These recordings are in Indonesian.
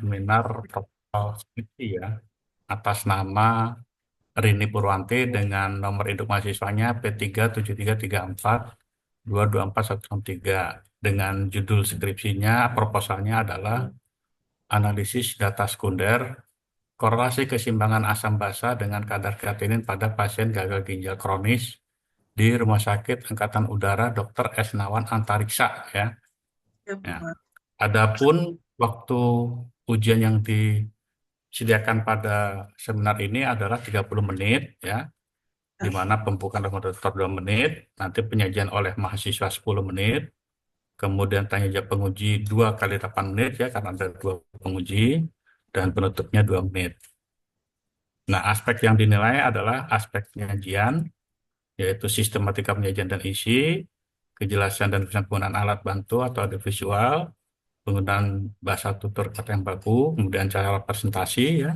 seminar profesional skripsi ya, atas nama Rini Purwanti dengan nomor induk mahasiswanya P37334224103 dengan judul skripsinya, proposalnya adalah analisis data sekunder korelasi keseimbangan asam basa dengan kadar kreatinin pada pasien gagal ginjal kronis di Rumah Sakit Angkatan Udara Dr. Esnawan Antariksa ya. Ya, Ya. Bapak. Adapun waktu ujian yang disediakan pada seminar ini adalah 30 menit ya, di Ya, mana pembukaan oleh moderator 2 menit, nanti penyajian oleh mahasiswa 10 menit, kemudian tanya jawab penguji 2 kali 8 menit ya, karena ada 2 penguji, dan penutupnya 2 menit. Nah, aspek yang dinilai adalah aspek penyajian, yaitu sistematika penyajian dan isi, kejelasan dan penggunaan alat bantu atau audiovisual, penggunaan bahasa tutur kata yang baku, kemudian cara presentasi ya,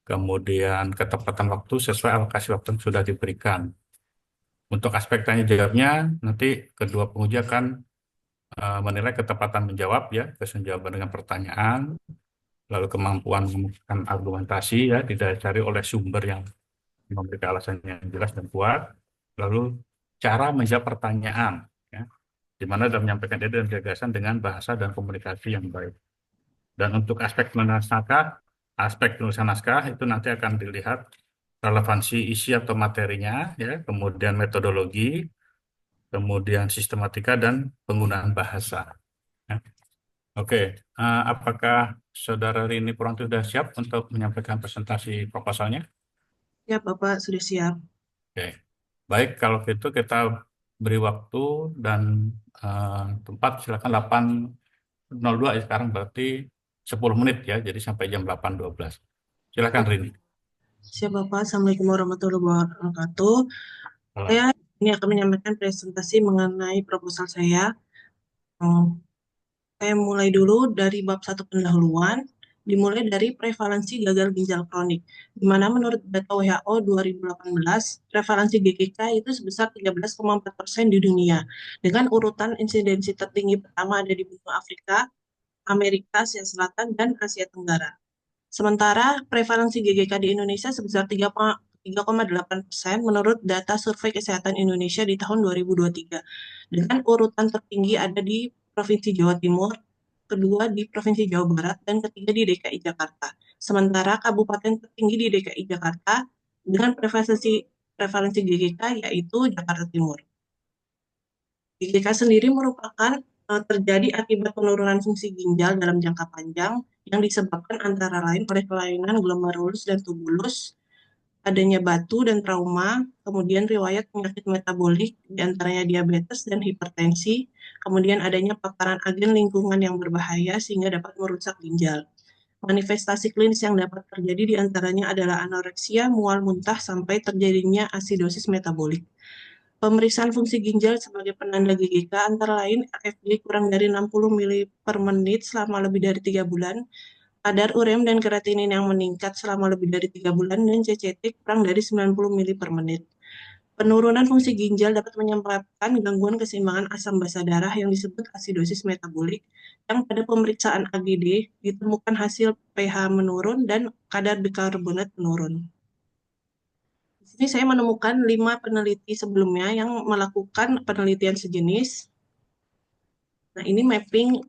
kemudian ketepatan waktu sesuai alokasi waktu yang sudah diberikan. Untuk aspek tanya jawabnya, nanti kedua penguji akan menilai ketepatan menjawab ya, kesenjawaban dengan pertanyaan, lalu kemampuan mengemukakan argumentasi ya, didasari oleh sumber yang memberikan alasan yang jelas dan kuat, lalu cara menjawab pertanyaan, ya, di mana dalam menyampaikan ide dan gagasan dengan bahasa dan komunikasi yang baik. Dan untuk aspek penulisan naskah itu nanti akan dilihat relevansi isi atau materinya, ya, kemudian metodologi, kemudian sistematika dan penggunaan bahasa. Ya. Oke, apakah Saudara Rini Purwanti sudah siap untuk menyampaikan presentasi proposalnya? ya, Bapak sudah siap. Oke, baik kalau gitu kita beri waktu dan eh, tempat silakan 8.02 ya, sekarang berarti 10 menit ya, jadi sampai jam 8.12. Silakan Rini. Siap, Bapak. Assalamualaikum warahmatullahi wabarakatuh. Halo. Saya ini akan menyampaikan presentasi mengenai proposal saya. Hmm, Saya mulai dulu dari bab satu pendahuluan, dimulai dari prevalensi gagal ginjal kronik, di mana menurut data WHO 2018, prevalensi GGK itu sebesar 13,4% di dunia, dengan urutan insidensi tertinggi pertama ada di benua Afrika, Amerika, Asia Selatan, dan Asia Tenggara. Sementara prevalensi GGK di Indonesia sebesar 3,8% menurut data Survei Kesehatan Indonesia di tahun 2023. Dengan urutan tertinggi ada di Provinsi Jawa Timur, kedua di Provinsi Jawa Barat, dan ketiga di DKI Jakarta. Sementara kabupaten tertinggi di DKI Jakarta dengan prevalensi GGK yaitu Jakarta Timur. GGK sendiri merupakan terjadi akibat penurunan fungsi ginjal dalam jangka panjang yang disebabkan antara lain oleh kelainan glomerulus dan tubulus, adanya batu dan trauma, kemudian riwayat penyakit metabolik, diantaranya diabetes dan hipertensi, kemudian adanya paparan agen lingkungan yang berbahaya sehingga dapat merusak ginjal. Manifestasi klinis yang dapat terjadi diantaranya adalah anoreksia, mual muntah, sampai terjadinya asidosis metabolik. Pemeriksaan fungsi ginjal sebagai penanda GGK antara lain RFG kurang dari 60 mili per menit selama lebih dari 3 bulan, kadar urem dan kreatinin yang meningkat selama lebih dari 3 bulan, dan CCT kurang dari 90 mili per menit. Penurunan fungsi ginjal dapat menyebabkan gangguan keseimbangan asam basa darah yang disebut asidosis metabolik, yang pada pemeriksaan AGD ditemukan hasil pH menurun dan kadar bikarbonat menurun. Di sini saya menemukan 5 peneliti sebelumnya yang melakukan penelitian sejenis. Nah, ini mapping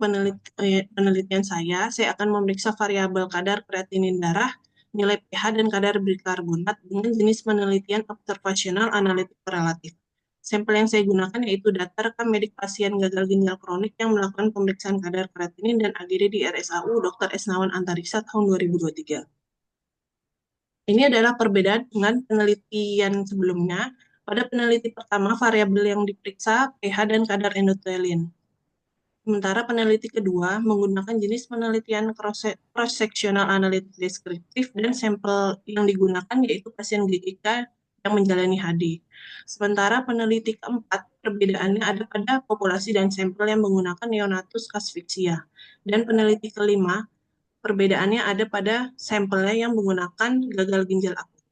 penelitian saya. Saya akan memeriksa variabel kadar kreatinin darah, nilai pH, dan kadar bikarbonat dengan jenis penelitian observasional analitik relatif. Sampel yang saya gunakan yaitu data rekam medik pasien gagal ginjal kronik yang melakukan pemeriksaan kadar kreatinin dan AGD di RSAU Dr. Esnawan Antariksa tahun 2023. Ini adalah perbedaan dengan penelitian sebelumnya. Pada peneliti pertama, variabel yang diperiksa pH dan kadar endothelin. Sementara peneliti kedua menggunakan jenis penelitian cross-sectional analytic deskriptif dan sampel yang digunakan yaitu pasien GGK yang menjalani HD. Sementara peneliti keempat, perbedaannya ada pada populasi dan sampel yang menggunakan neonatus asphyxia. Dan peneliti kelima, perbedaannya ada pada sampelnya yang menggunakan gagal ginjal akut.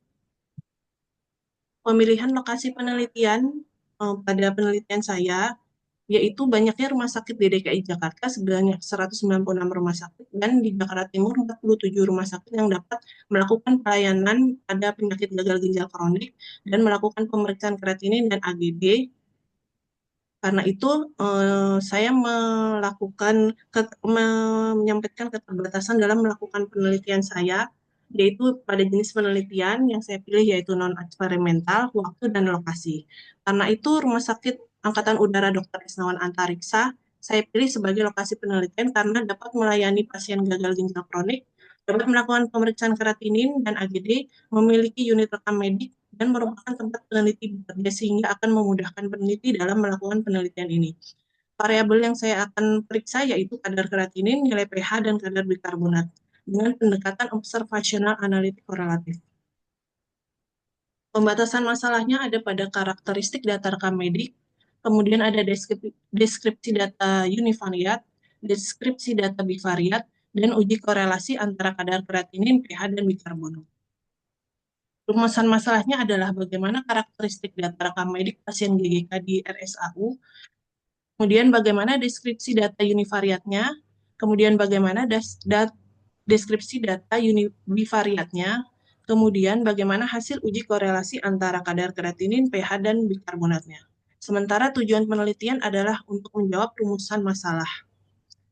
Pemilihan lokasi penelitian pada penelitian saya yaitu banyaknya rumah sakit di DKI Jakarta sebanyak 196 rumah sakit dan di Jakarta Timur 47 rumah sakit yang dapat melakukan pelayanan pada penyakit gagal ginjal kronik dan melakukan pemeriksaan kreatinin dan AGD. Karena itu, saya menyampaikan keterbatasan dalam melakukan penelitian saya, yaitu pada jenis penelitian yang saya pilih yaitu non-eksperimental, waktu, dan lokasi. Karena itu, Rumah Sakit Angkatan Udara Dr. Isnawan Antariksa saya pilih sebagai lokasi penelitian karena dapat melayani pasien gagal ginjal kronik, dapat melakukan pemeriksaan kreatinin dan AGD, memiliki unit rekam medik, dan merupakan tempat peneliti bekerja sehingga akan memudahkan peneliti dalam melakukan penelitian ini. Variabel yang saya akan periksa yaitu kadar kreatinin, nilai pH, dan kadar bikarbonat dengan pendekatan observasional analitik korelatif. Pembatasan masalahnya ada pada karakteristik data rekam medik, kemudian ada deskripsi data univariat, deskripsi data bivariat, dan uji korelasi antara kadar kreatinin, pH, dan bikarbonat. Rumusan masalahnya adalah bagaimana karakteristik data rekam medik pasien GGK di RSAU, kemudian bagaimana deskripsi data univariatnya, kemudian bagaimana deskripsi data bivariatnya, kemudian bagaimana hasil uji korelasi antara kadar kreatinin, pH, dan bikarbonatnya. Sementara tujuan penelitian adalah untuk menjawab rumusan masalah,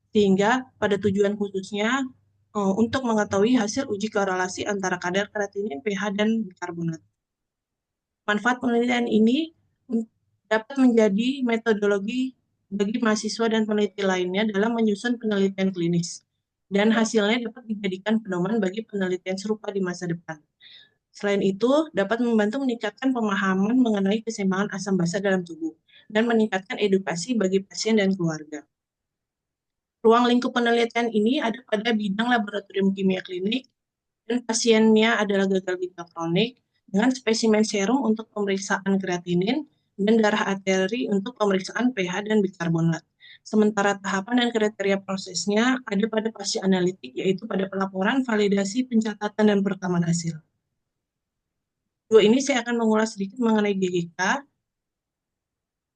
sehingga pada tujuan khususnya untuk mengetahui hasil uji korelasi antara kadar kreatinin, pH, dan bikarbonat. Manfaat penelitian ini dapat menjadi metodologi bagi mahasiswa dan peneliti lainnya dalam menyusun penelitian klinis, dan hasilnya dapat dijadikan pedoman bagi penelitian serupa di masa depan. Selain itu, dapat membantu meningkatkan pemahaman mengenai keseimbangan asam basa dalam tubuh, dan meningkatkan edukasi bagi pasien dan keluarga. Ruang lingkup penelitian ini ada pada bidang laboratorium kimia klinik, dan pasiennya adalah gagal ginjal kronik dengan spesimen serum untuk pemeriksaan kreatinin dan darah arteri untuk pemeriksaan pH dan bikarbonat. Sementara tahapan dan kriteria prosesnya ada pada fase analitik, yaitu pada pelaporan, validasi, pencatatan, dan perekaman hasil. Dua ini saya akan mengulas sedikit mengenai GGK.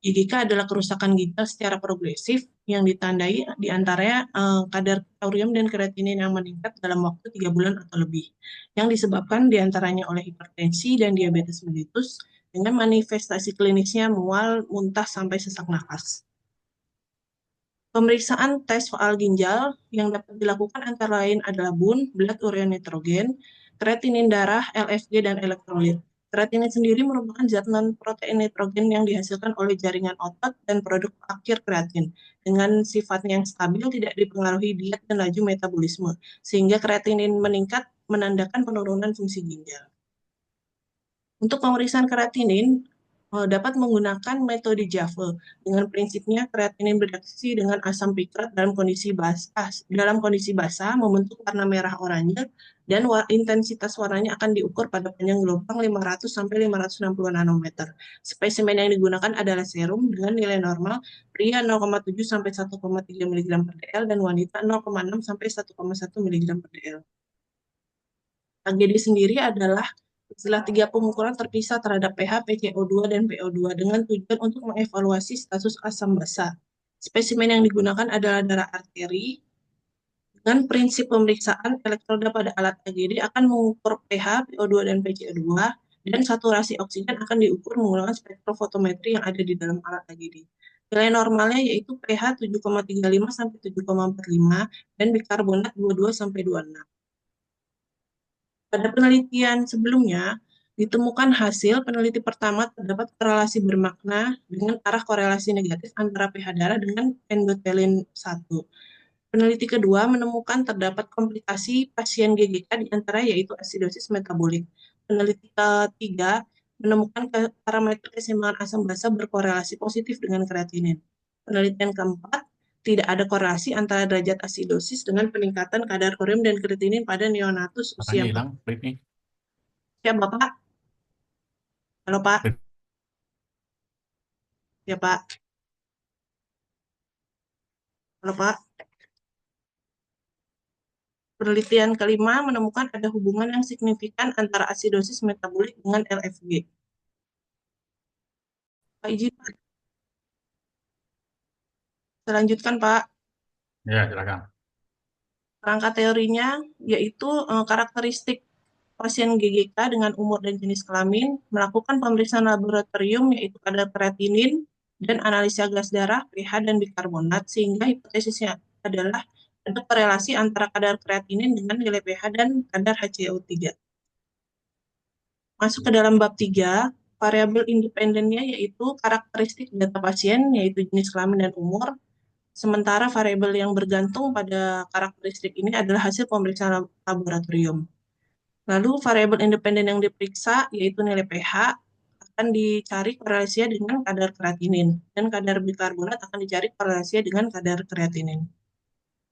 GGK adalah kerusakan ginjal secara progresif yang ditandai diantaranya kadar taurium dan kreatinin yang meningkat dalam waktu 3 bulan atau lebih, yang disebabkan diantaranya oleh hipertensi dan diabetes mellitus dengan manifestasi klinisnya mual, muntah, sampai sesak napas. Pemeriksaan tes faal ginjal yang dapat dilakukan antara lain adalah BUN, blood urea nitrogen, kreatinin darah, LFG, dan elektrolit. Kreatinin sendiri merupakan zat non-protein nitrogen yang dihasilkan oleh jaringan otot dan produk akhir kreatin. Dengan sifatnya yang stabil, tidak dipengaruhi diet dan laju metabolisme, sehingga kreatinin meningkat menandakan penurunan fungsi ginjal. Untuk pemeriksaan kreatinin, dapat menggunakan metode JAVE. Dengan prinsipnya, kreatinin bereaksi dengan asam pikrat dalam kondisi basah membentuk warna merah oranye, dan intensitas warnanya akan diukur pada panjang gelombang 500 sampai 560 nanometer. Spesimen yang digunakan adalah serum dengan nilai normal pria 0,7 sampai 1,3 mg per dl dan wanita 0,6 sampai 1,1 mg per dl. AGD sendiri adalah istilah 3 pengukuran terpisah terhadap pH, PCO2, dan PO2 dengan tujuan untuk mengevaluasi status asam basa. Spesimen yang digunakan adalah darah arteri. Dengan prinsip pemeriksaan, elektroda pada alat AGD akan mengukur pH, PO2, dan PCO2, dan saturasi oksigen akan diukur menggunakan spektrofotometri yang ada di dalam alat AGD. Nilai normalnya yaitu pH 7,35 sampai 7,45 dan bikarbonat 22 sampai 26. Pada penelitian sebelumnya, ditemukan hasil peneliti pertama terdapat korelasi bermakna dengan arah korelasi negatif antara pH darah dengan endotelin 1. Peneliti kedua menemukan terdapat komplikasi pasien GGK di antara yaitu asidosis metabolik. Peneliti ketiga menemukan parameter keseimbangan asam basa berkorelasi positif dengan kreatinin. Penelitian keempat, tidak ada korelasi antara derajat asidosis dengan peningkatan kadar ureum dan kreatinin pada neonatus usia Makanya 4. hilang, Britney. Ya, Bapak. Halo, Pak. Ya, Pak. Halo, Pak. Penelitian kelima menemukan ada hubungan yang signifikan antara asidosis metabolik dengan LFG. Pak izin. Saya lanjutkan, Pak. Ya, silakan. Kerangka teorinya yaitu karakteristik pasien GGK dengan umur dan jenis kelamin, melakukan pemeriksaan laboratorium yaitu kadar kreatinin dan analisa gas darah, pH, dan bikarbonat, sehingga hipotesisnya adalah ada korelasi antara kadar kreatinin dengan nilai pH dan kadar HCO3. Masuk ke dalam bab 3, variabel independennya yaitu karakteristik data pasien, yaitu jenis kelamin dan umur, sementara variabel yang bergantung pada karakteristik ini adalah hasil pemeriksaan laboratorium. Lalu variabel independen yang diperiksa yaitu nilai pH akan dicari korelasinya dengan kadar kreatinin dan kadar bikarbonat akan dicari korelasinya dengan kadar kreatinin.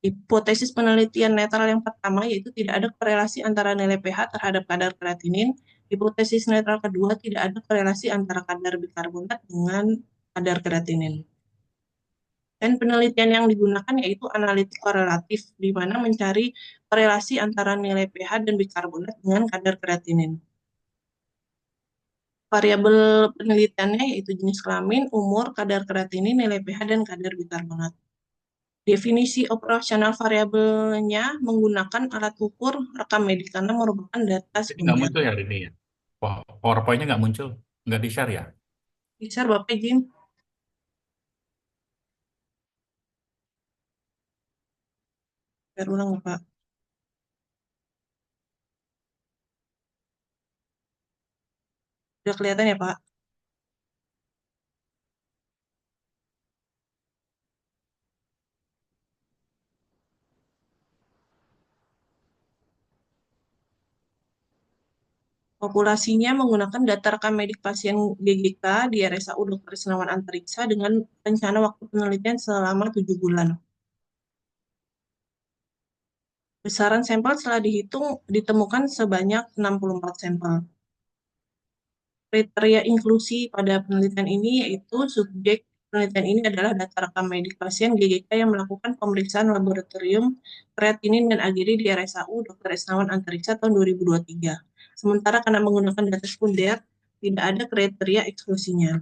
Hipotesis penelitian netral yang pertama yaitu tidak ada korelasi antara nilai pH terhadap kadar kreatinin. Hipotesis netral kedua tidak ada korelasi antara kadar bikarbonat dengan kadar kreatinin. Dan penelitian yang digunakan yaitu analitik korelatif, di mana mencari korelasi antara nilai pH dan bikarbonat dengan kadar kreatinin. Variabel penelitiannya yaitu jenis kelamin, umur, kadar kreatinin, nilai pH, dan kadar bikarbonat. Definisi operasional variabelnya menggunakan alat ukur rekam medik karena merupakan data Ini nggak sekunder. muncul ya hari ini ya? PowerPoint-nya nggak muncul, nggak di-share ya? Bisa Bapak izin, biar ulang Bapak. Sudah kelihatan ya Pak? Populasinya menggunakan data rekam medik pasien GGK di RSAU Dr. Senawan Antariksa dengan rencana waktu penelitian selama 7 bulan. Besaran sampel setelah dihitung ditemukan sebanyak 64 sampel. Kriteria inklusi pada penelitian ini yaitu subjek penelitian ini adalah data rekam medik pasien GGK yang melakukan pemeriksaan laboratorium kreatinin dan agiri di RSAU Dr. Esnawan Antariksa tahun 2023. Sementara karena menggunakan data sekunder, tidak ada kriteria eksklusinya.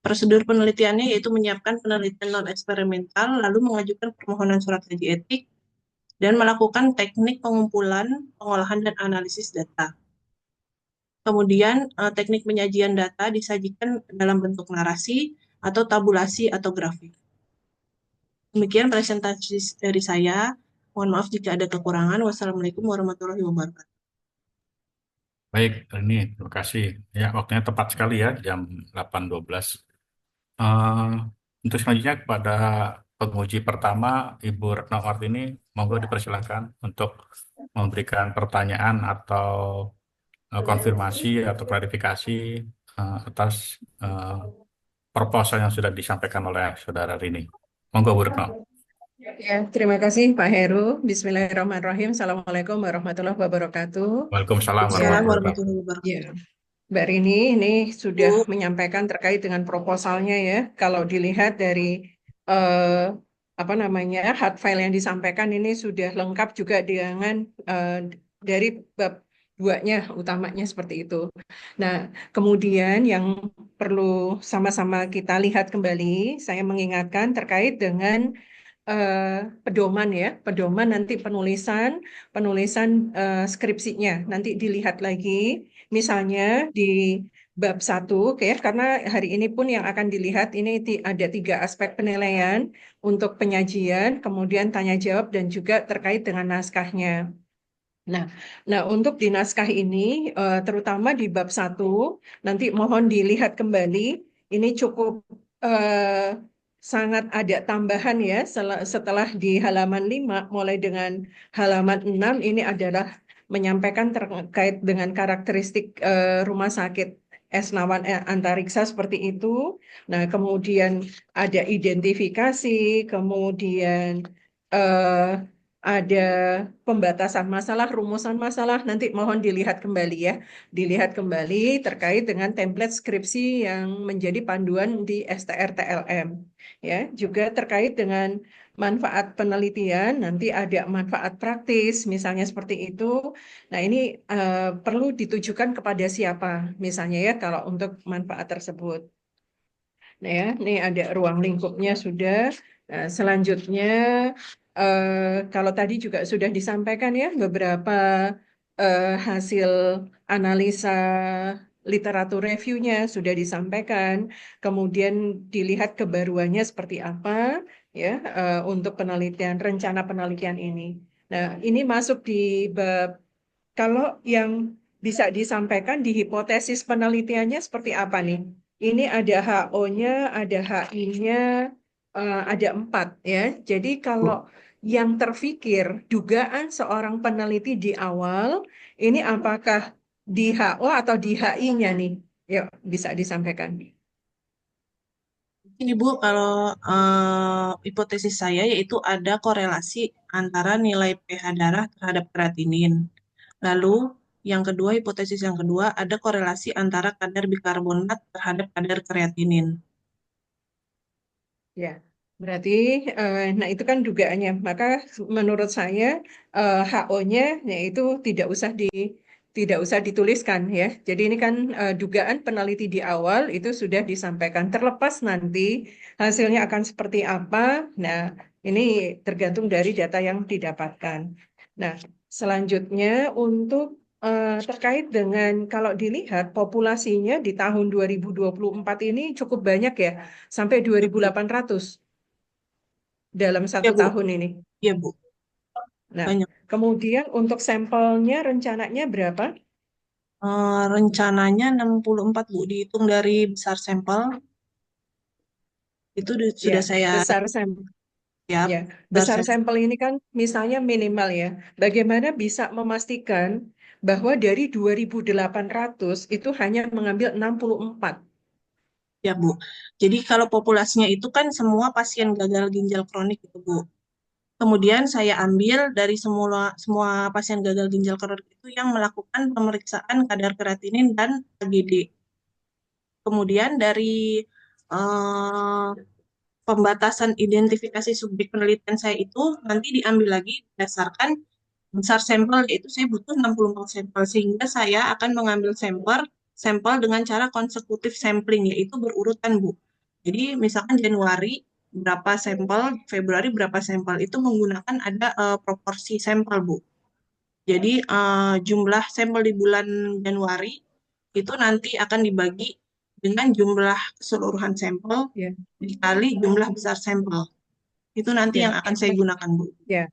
Prosedur penelitiannya yaitu menyiapkan penelitian non-eksperimental, lalu mengajukan permohonan surat kaji etik, dan melakukan teknik pengumpulan, pengolahan, dan analisis data. Kemudian teknik penyajian data disajikan dalam bentuk narasi atau tabulasi atau grafik. Demikian presentasi dari saya. Mohon maaf jika ada kekurangan. Wassalamualaikum warahmatullahi wabarakatuh. Baik, ini terima kasih. Ya, waktunya tepat sekali ya, jam 8.12. Eh, untuk selanjutnya kepada penguji pertama, Ibu Retno Martini, monggo dipersilakan untuk memberikan pertanyaan atau konfirmasi atau klarifikasi atas eh, proposal yang sudah disampaikan oleh Saudara Rini. Monggo, Bu Retno. Ya, terima kasih Pak Heru. Bismillahirrahmanirrahim. Assalamualaikum warahmatullahi wabarakatuh. Waalaikumsalam Assalamualaikum warahmatullahi wabarakatuh. warahmatullahi wabarakatuh. Ya, Mbak Rini ini sudah menyampaikan terkait dengan proposalnya ya. Kalau dilihat dari eh, apa namanya hard file yang disampaikan ini sudah lengkap juga dengan dari bab duanya utamanya seperti itu. Nah, kemudian yang perlu sama-sama kita lihat kembali, saya mengingatkan terkait dengan eh, pedoman ya, pedoman nanti penulisan penulisan skripsinya nanti dilihat lagi, misalnya di bab satu, oke, karena hari ini pun yang akan dilihat ini ada 3 aspek penilaian untuk penyajian, kemudian tanya jawab dan juga terkait dengan naskahnya. Nah, untuk di naskah ini, terutama di bab satu, nanti mohon dilihat kembali. Ini cukup eh, sangat ada tambahan ya. Setelah di halaman 5, mulai dengan halaman 6, ini adalah menyampaikan terkait dengan karakteristik rumah sakit Esnawan Antariksa seperti itu. Nah, kemudian ada identifikasi, kemudian eh, ada pembatasan masalah, rumusan masalah, nanti mohon dilihat kembali ya. Dilihat kembali terkait dengan template skripsi yang menjadi panduan di STR-TLM. Ya, juga terkait dengan manfaat penelitian, nanti ada manfaat praktis, misalnya seperti itu. Nah, ini perlu ditujukan kepada siapa, misalnya ya, kalau untuk manfaat tersebut. Nah ya, ini ada ruang lingkupnya sudah. Nah, selanjutnya, kalau tadi juga sudah disampaikan ya beberapa hasil analisa literatur reviewnya sudah disampaikan, kemudian dilihat kebaruannya seperti apa ya untuk penelitian rencana penelitian ini. Nah, ini masuk di bab kalau yang bisa disampaikan di hipotesis penelitiannya seperti apa nih? Ini ada HO-nya, ada HI-nya, ada 4 ya. Jadi kalau yang terfikir dugaan seorang peneliti di awal, ini apakah di HO atau di HI-nya nih? Yuk, bisa disampaikan. Ini Bu, kalau hipotesis saya yaitu ada korelasi antara nilai pH darah terhadap kreatinin. Lalu yang kedua, hipotesis yang kedua, ada korelasi antara kadar bikarbonat terhadap kadar kreatinin. Ya, berarti, nah itu kan dugaannya. Maka menurut saya HO-nya yaitu tidak usah dituliskan ya. Jadi ini kan dugaan peneliti di awal itu sudah disampaikan. Terlepas nanti hasilnya akan seperti apa. Nah, ini tergantung dari data yang didapatkan. Nah, selanjutnya untuk terkait dengan kalau dilihat populasinya di tahun 2024 ini cukup banyak ya, sampai Ya, Bu. 2.800 dalam Ya, satu Bu. tahun ini. Ya, Bu. Nah, Banyak. kemudian untuk sampelnya rencananya berapa? Rencananya 64, Bu. Dihitung dari besar sampel. Itu Ya, sudah saya besar sampel. siap. Ya, Besar besar sampel. sampel ini kan misalnya minimal ya. Bagaimana bisa memastikan bahwa dari 2.800 itu hanya mengambil 64? Ya, Bu. Jadi kalau populasinya itu kan semua pasien gagal ginjal kronik itu, Bu. Kemudian saya ambil dari semua semua pasien gagal ginjal kronik itu yang melakukan pemeriksaan kadar kreatinin dan AGD. Kemudian dari eh, pembatasan identifikasi subjek penelitian saya itu nanti diambil lagi berdasarkan besar sampel, yaitu saya butuh 64 sampel, sehingga saya akan mengambil sampel sampel dengan cara konsekutif sampling, yaitu berurutan, Bu. Jadi misalkan Januari berapa sampel, Februari berapa sampel, itu menggunakan ada proporsi sampel, Bu. Jadi jumlah sampel di bulan Januari itu nanti akan dibagi dengan jumlah keseluruhan sampel Ya, dikali jumlah besar sampel. Itu nanti ya. yang akan saya gunakan, Bu. Ya,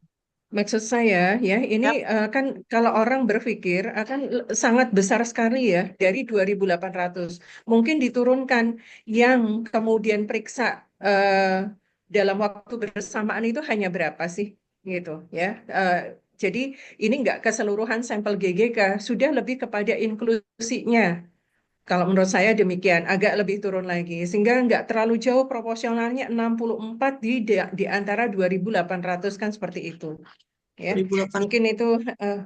maksud saya ya, ini Yap, kan kalau orang berpikir akan sangat besar sekali ya dari 2.800. Mungkin diturunkan yang kemudian periksa dalam waktu bersamaan itu hanya berapa sih gitu ya. Eh, jadi ini nggak keseluruhan sampel GGK, sudah lebih kepada inklusinya. Kalau menurut saya demikian, agak lebih turun lagi. Sehingga nggak terlalu jauh proporsionalnya 64 di antara 2.800 kan seperti itu ya. 2008. Mungkin itu eh,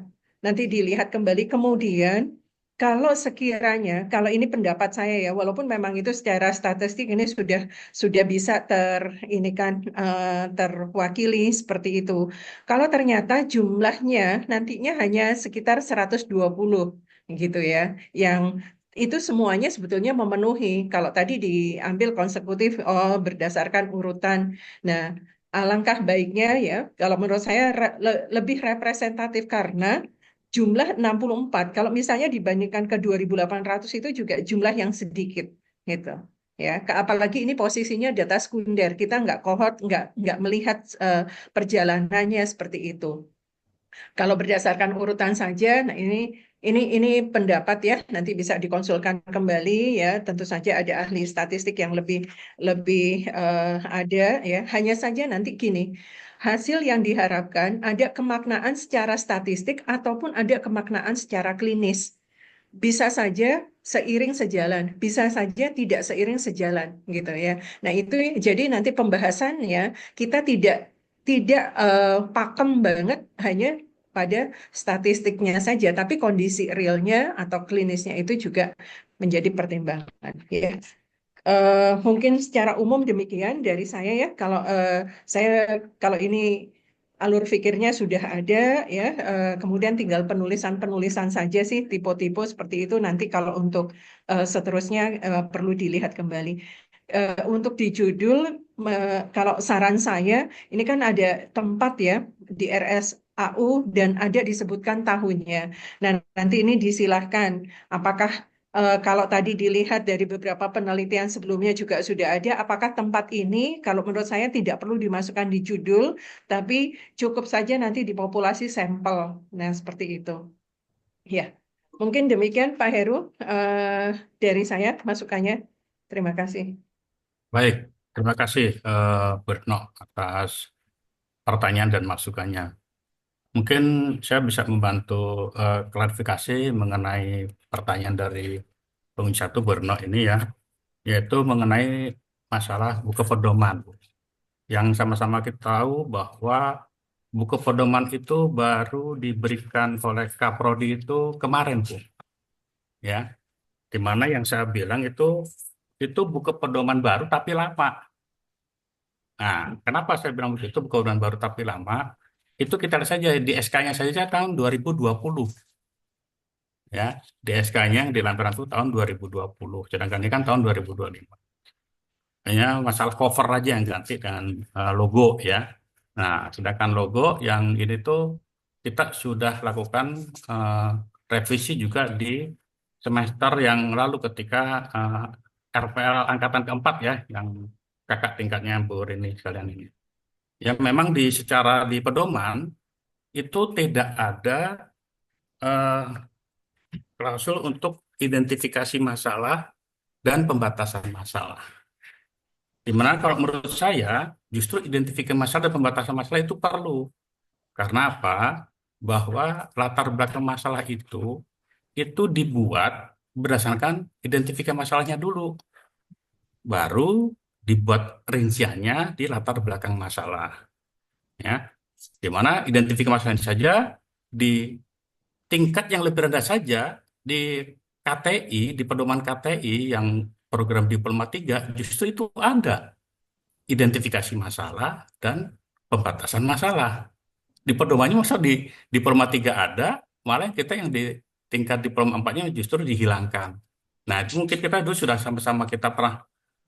nanti dilihat kembali. Kemudian kalau sekiranya, kalau ini pendapat saya ya, walaupun memang itu secara statistik ini sudah bisa ini kan terwakili seperti itu. Kalau ternyata jumlahnya nantinya hanya sekitar 120 gitu ya, yang itu semuanya sebetulnya memenuhi. Kalau tadi diambil konsekutif, oh berdasarkan urutan. Nah, alangkah baiknya ya, kalau menurut saya lebih representatif karena jumlah 64. Kalau misalnya dibandingkan ke 2.800 itu juga jumlah yang sedikit gitu. Ya, apalagi ini posisinya data sekunder. Kita nggak kohort, nggak melihat perjalanannya seperti itu. Kalau berdasarkan urutan saja, nah ini pendapat ya, nanti bisa dikonsulkan kembali ya. Tentu saja ada ahli statistik yang lebih lebih ada ya. Hanya saja nanti gini, hasil yang diharapkan ada kemaknaan secara statistik ataupun ada kemaknaan secara klinis. Bisa saja seiring sejalan, bisa saja tidak seiring sejalan gitu ya. Nah, itu jadi nanti pembahasannya kita tidak pakem banget hanya pada statistiknya saja, tapi kondisi realnya atau klinisnya itu juga menjadi pertimbangan ya. Mungkin secara umum demikian dari saya ya. Saya kalau ini alur pikirnya sudah ada ya, kemudian tinggal penulisan-penulisan saja sih tipe-tipe seperti itu nanti kalau untuk seterusnya perlu dilihat kembali. untuk di judul, kalau saran saya, ini kan ada tempat ya di RSAU dan ada disebutkan tahunnya. Nah, nanti ini disilahkan. Apakah kalau tadi dilihat dari beberapa penelitian sebelumnya juga sudah ada, apakah tempat ini, kalau menurut saya tidak perlu dimasukkan di judul, tapi cukup saja nanti di populasi sampel. Nah, seperti itu. Ya, mungkin demikian Pak Heru dari saya masukannya. Terima kasih. Baik, terima kasih Bu Retno atas pertanyaan dan masukannya. Mungkin saya bisa membantu klarifikasi mengenai pertanyaan dari pengunjung satu Bu Retno ini ya, yaitu mengenai masalah buku pedoman. Yang sama-sama kita tahu bahwa buku pedoman itu baru diberikan oleh Kaprodi itu kemarin, Bu. Ya, di mana yang saya bilang itu buku pedoman baru tapi lama. Nah, kenapa saya bilang begitu buku pedoman baru tapi lama? Itu kita lihat saja di SK-nya saja tahun 2020. Ya, di SK-nya yang di lampiran itu tahun 2020. Sedangkan ini kan tahun 2025. Hanya masalah cover aja yang ganti dengan logo ya. Nah, sedangkan logo yang ini tuh kita sudah lakukan eh, revisi juga di semester yang lalu ketika RPL angkatan keempat ya, yang kakak tingkatnya Bu Rini sekalian ini. Ya memang secara di pedoman itu tidak ada eh, klausul untuk identifikasi masalah dan pembatasan masalah. Dimana kalau menurut saya justru identifikasi masalah dan pembatasan masalah itu perlu. Karena apa? Bahwa latar belakang masalah itu dibuat berdasarkan identifikasi masalahnya dulu. Baru dibuat rinciannya di latar belakang masalah. Ya, di mana identifikasi masalahnya saja di tingkat yang lebih rendah saja di KTI, di pedoman KTI yang program Diploma 3 justru itu ada identifikasi masalah dan pembatasan masalah. Di pedomannya masa di Diploma 3 ada, malah kita yang di tingkat Diploma 4-nya justru dihilangkan. Nah, itu mungkin kita dulu sudah sama-sama kita pernah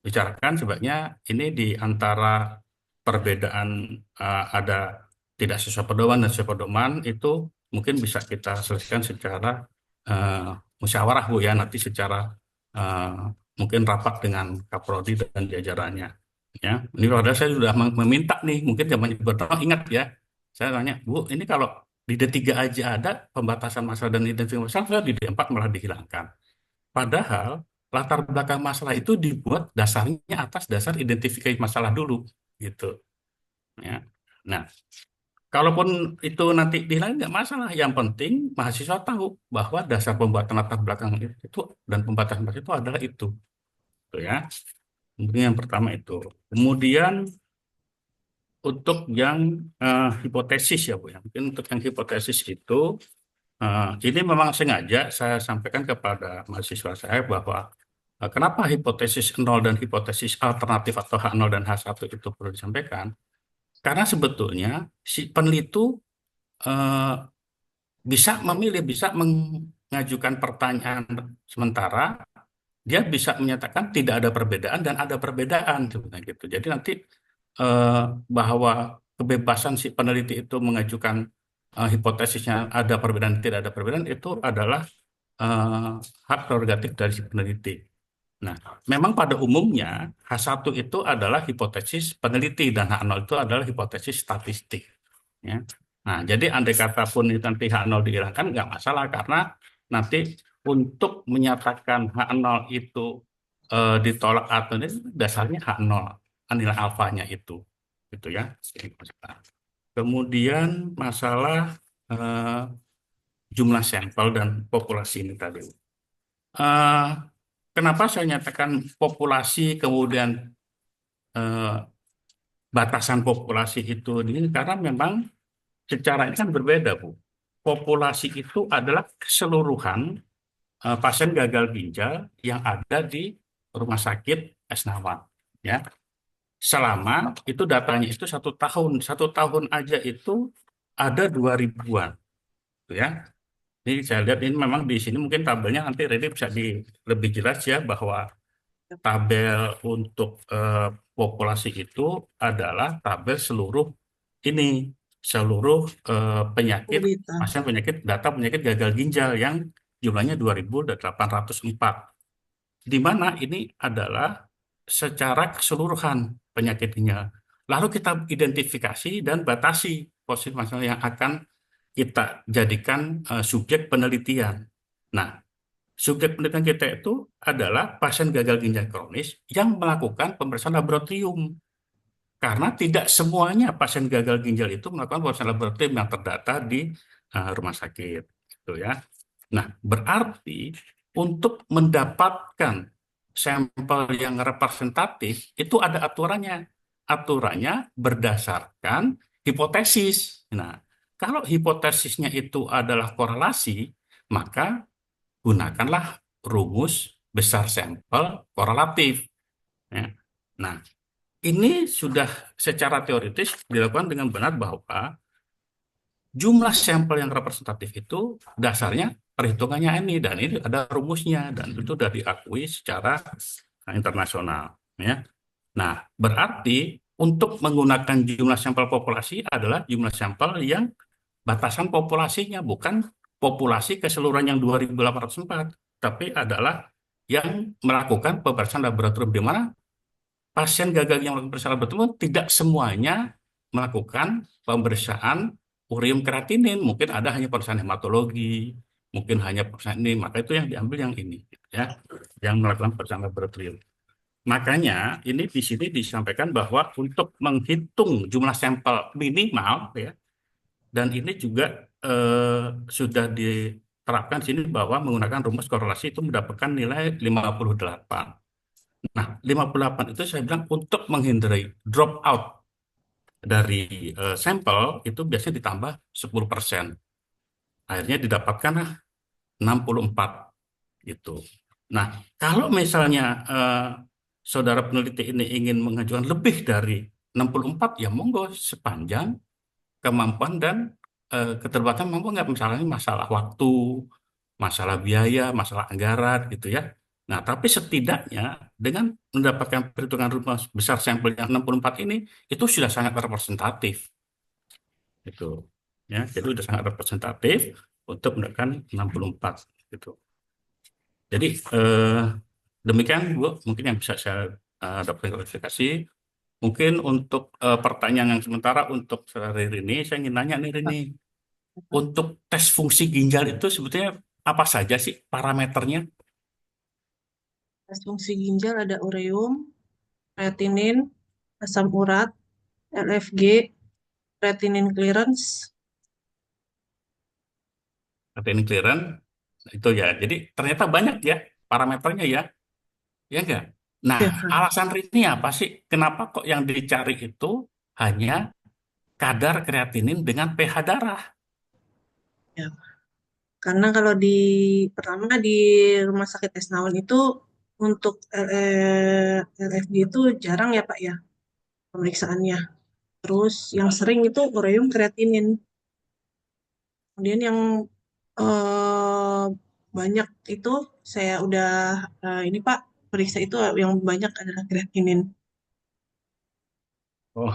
bicarakan sebaiknya ini di antara perbedaan ada tidak sesuai pedoman dan sesuai pedoman itu mungkin bisa kita selesaikan secara eh, musyawarah Bu ya nanti secara eh, mungkin rapat dengan Kaprodi dan jajarannya ya. Ini padahal saya sudah meminta nih mungkin zaman Ibu Retno ingat ya. Saya tanya, Bu, ini kalau di D3 aja ada pembatasan masalah dan identifikasi masalah, saya di D4 malah dihilangkan. Padahal latar belakang masalah itu dibuat dasarnya atas dasar identifikasi masalah dulu, gitu. Ya. Nah, kalaupun itu nanti dihilangkan nggak masalah. Yang penting mahasiswa tahu bahwa dasar pembuatan latar belakang itu dan pembatasan masalah itu adalah itu, gitu ya. Mungkin yang pertama itu. Kemudian untuk yang hipotesis ya Bu ya. Mungkin untuk yang hipotesis itu ini memang sengaja saya sampaikan kepada mahasiswa saya bahwa kenapa hipotesis nol dan hipotesis alternatif atau H0 dan H1 itu perlu disampaikan? Karena sebetulnya si peneliti eh, bisa memilih, bisa mengajukan pertanyaan sementara, dia bisa menyatakan tidak ada perbedaan dan ada perbedaan sebenarnya gitu. Jadi nanti eh, bahwa kebebasan si peneliti itu mengajukan hipotesisnya ada perbedaan tidak ada perbedaan itu adalah eh, hak prerogatif dari si peneliti. Nah, memang pada umumnya H1 itu adalah hipotesis peneliti dan H0 itu adalah hipotesis statistik. Ya. Nah, jadi andai kata pun nanti H0 dihilangkan nggak masalah karena nanti untuk menyatakan H0 itu ditolak atau ini dasarnya H0 nilai alfanya itu, gitu ya. Kemudian masalah eh, jumlah sampel dan populasi ini tadi. Eh, Kenapa saya nyatakan populasi kemudian eh, batasan populasi itu ini karena memang secara ini kan berbeda Bu. Populasi itu adalah keseluruhan pasien gagal ginjal yang ada di rumah sakit Esnawan. Ya, selama itu datanya itu 1 tahun aja itu ada 2000-an, gitu ya. Ini saya lihat ini memang di sini mungkin tabelnya nanti Redi bisa lebih jelas ya bahwa tabel untuk populasi itu adalah tabel seluruh ini, seluruh penyakit, Berita. pasien penyakit, data penyakit gagal ginjal yang jumlahnya 2.804. Di mana ini adalah secara keseluruhan penyakitnya. Lalu kita identifikasi dan batasi posisi masalah yang akan kita jadikan subjek penelitian. Nah, subjek penelitian kita itu adalah pasien gagal ginjal kronis yang melakukan pemeriksaan laboratorium. Karena tidak semuanya pasien gagal ginjal itu melakukan pemeriksaan laboratorium yang terdata di rumah sakit. Gitu ya. Nah, berarti untuk mendapatkan sampel yang representatif itu ada aturannya. Aturannya berdasarkan hipotesis. Nah, kalau hipotesisnya itu adalah korelasi, maka gunakanlah rumus besar sampel korelatif. Ya. Nah, ini sudah secara teoritis dilakukan dengan benar bahwa jumlah sampel yang representatif itu dasarnya perhitungannya ini dan ini ada rumusnya dan itu sudah diakui secara internasional. Ya. Nah, berarti untuk menggunakan jumlah sampel populasi adalah jumlah sampel yang batasan populasinya bukan populasi keseluruhan yang 2.804, tapi adalah yang melakukan pemeriksaan laboratorium di mana pasien gagal yang melakukan pemeriksaan laboratorium tidak semuanya melakukan pemeriksaan urium kreatinin, mungkin ada hanya pemeriksaan hematologi, mungkin hanya pemeriksaan ini, maka itu yang diambil yang ini, gitu ya, yang melakukan pemeriksaan laboratorium. Makanya ini di sini disampaikan bahwa untuk menghitung jumlah sampel minimal ya, dan ini juga sudah diterapkan di sini bahwa menggunakan rumus korelasi itu mendapatkan nilai 58. Nah, 58 itu saya bilang untuk menghindari drop out dari sampel itu biasanya ditambah 10%. Akhirnya didapatkan 64 gitu. Nah, kalau misalnya saudara peneliti ini ingin mengajukan lebih dari 64, ya monggo sepanjang kemampuan dan keterbatasan mampu nggak, misalnya masalah waktu, masalah biaya, masalah anggaran gitu ya. Nah, tapi setidaknya dengan mendapatkan perhitungan rumus besar sampel yang 64 ini, itu sudah sangat representatif. Gitu. Ya, jadi sudah sangat representatif untuk mendapatkan 64. Gitu. Jadi, demikian, Bu, mungkin yang bisa saya dapat klarifikasi. Mungkin untuk pertanyaan yang sementara untuk saudara Rini, saya ingin nanya nih Rini, untuk tes fungsi ginjal itu sebetulnya apa saja sih parameternya? Tes fungsi ginjal ada ureum, kreatinin, asam urat, LFG, creatinine clearance. Creatinine clearance itu ya. Jadi ternyata banyak ya parameternya ya, ya enggak? Nah, Ya, Kak. alasan Rini apa sih? Kenapa kok yang dicari itu hanya kadar kreatinin dengan pH darah? Ya. Karena kalau di pertama di Rumah Sakit Esnawan itu untuk LFG itu jarang ya Pak ya pemeriksaannya. Terus yang sering itu ureum kreatinin. Kemudian yang eh, banyak itu saya udah ini Pak periksa itu yang banyak adalah kreatinin. Oh,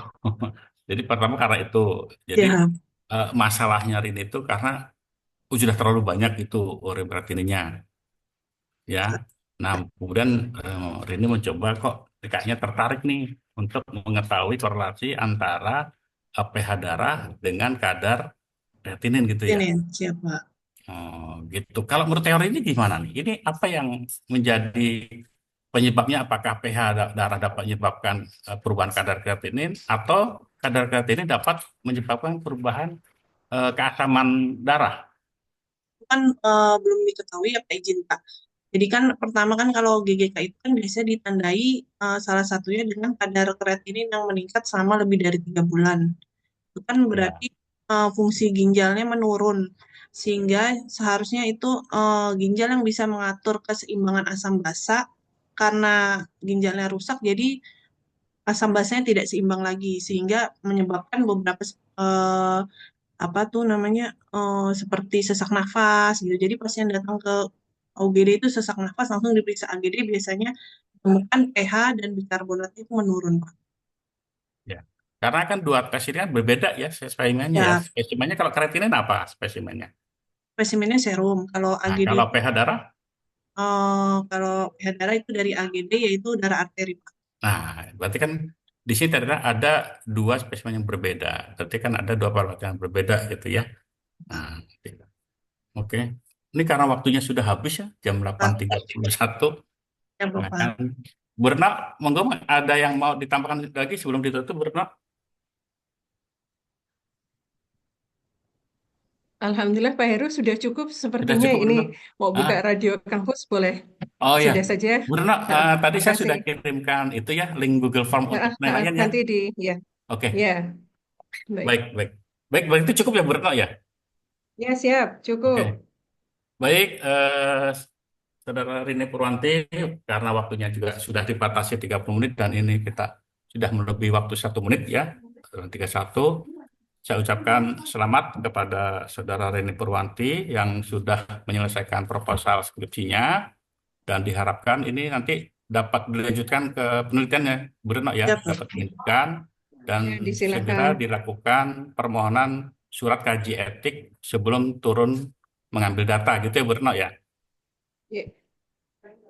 jadi pertama karena itu. Jadi Ya, masalahnya Rini itu karena sudah terlalu banyak itu urea kreatininnya. Ya. Nah, kemudian Rini mencoba kok kayaknya tertarik nih untuk mengetahui korelasi antara pH darah dengan kadar kreatinin gitu ya. kreatinin siapa? Oh, gitu. Kalau menurut teori ini gimana nih? Ini apa yang menjadi penyebabnya? Apakah pH darah dapat menyebabkan perubahan kadar kreatinin atau kadar kreatinin dapat menyebabkan perubahan keasaman darah? Itu kan belum diketahui ya Pak izin Pak. Jadi kan pertama kan kalau GGK itu kan biasanya ditandai salah satunya dengan kadar kreatinin yang meningkat selama lebih dari 3 bulan. Itu kan Ya. berarti fungsi ginjalnya menurun. Sehingga seharusnya itu ginjal yang bisa mengatur keseimbangan asam basa karena ginjalnya rusak, jadi asam basanya tidak seimbang lagi sehingga menyebabkan beberapa eh, apa tuh namanya seperti sesak nafas gitu. Jadi pasien datang ke UGD itu sesak nafas langsung diperiksa AGD biasanya menemukan pH dan bikarbonat itu menurun, Pak. Ya. Karena kan dua tes ini kan berbeda ya spesimennya ya. Ya, Spesimennya kalau kreatinin apa spesimennya? spesimennya serum. Kalau Nah, AGD kalau itu, pH darah, kalau pH darah itu dari AGD yaitu darah arteri, Pak. nah berarti kan di sini ternyata ada dua spesimen yang berbeda. Berarti kan ada dua peralatan yang berbeda gitu ya. Nah, gitu. Oke. Ini karena waktunya sudah habis ya, jam Pak, 8.31. ya, Nah, Bapak. kan Bu Retno, monggo ada yang mau ditambahkan lagi sebelum ditutup, Bu Retno? Alhamdulillah Pak Heru sudah cukup Sudah sepertinya cukup, Bu ini Retno? mau buka Ah, radio kampus boleh oh ya, sudah saja. Bu Retno, Nah, tadi saya makasih. sudah kirimkan itu ya, link Google Form untuk penilaian ya. Nanti di ya Oke, ya baik. baik, baik. Baik, baik itu cukup ya Bu Retno ya? Ya siap Oke, cukup. baik, Saudara Rini Purwanti, karena waktunya juga sudah dibatasi 30 menit dan ini kita sudah melebihi waktu 1 menit ya, 31. Saya ucapkan selamat kepada Saudara Rini Purwanti yang sudah menyelesaikan proposal skripsinya dan diharapkan ini nanti dapat dilanjutkan ke penelitiannya, Bruno ya, Ya, Pak. dapat dilanjutkan dan Ya, segera disilakan. dilakukan permohonan surat kaji etik sebelum turun mengambil data gitu ya, Bruno ya. Ya,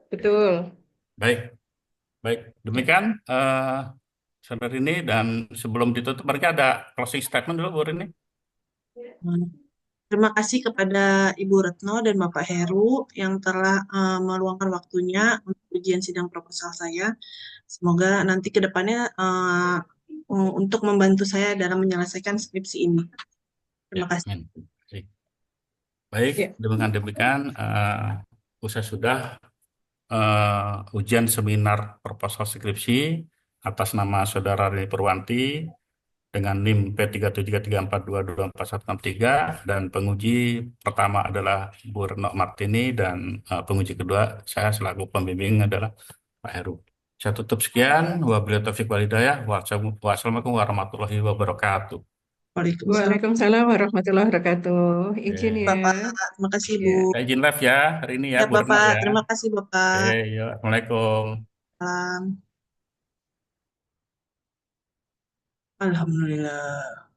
betul. Baik, baik. Ya. Demikian Saudara Rini dan sebelum ditutup, mereka ada closing statement dulu, Bu Rini. Terima kasih kepada Ibu Retno dan Bapak Heru yang telah meluangkan waktunya untuk ujian sidang proposal saya. Semoga nanti ke depannya untuk membantu saya dalam menyelesaikan skripsi ini. Ya, Terima kasih. amin. Baik. Baik, Ya. dengan demikian usai sudah ujian seminar proposal skripsi atas nama Saudara Rini Purwanti dengan NIM P37334224163 dan penguji pertama adalah Bu Retno Martini dan penguji kedua saya selaku pembimbing adalah Pak Heru. Saya tutup sekian. Wabillahi taufiq walhidayah. Wassalamualaikum warahmatullahi wabarakatuh. Waalaikumsalam. Waalaikumsalam warahmatullahi wabarakatuh. Izin Oke. ya. Bapak, terima kasih Bu. Ya. Saya izin live ya hari ini ya Ya Bu Retno Bapak, ya. terima kasih Oke, Bapak. ya. Assalamualaikum. Salam. Alhamdulillah.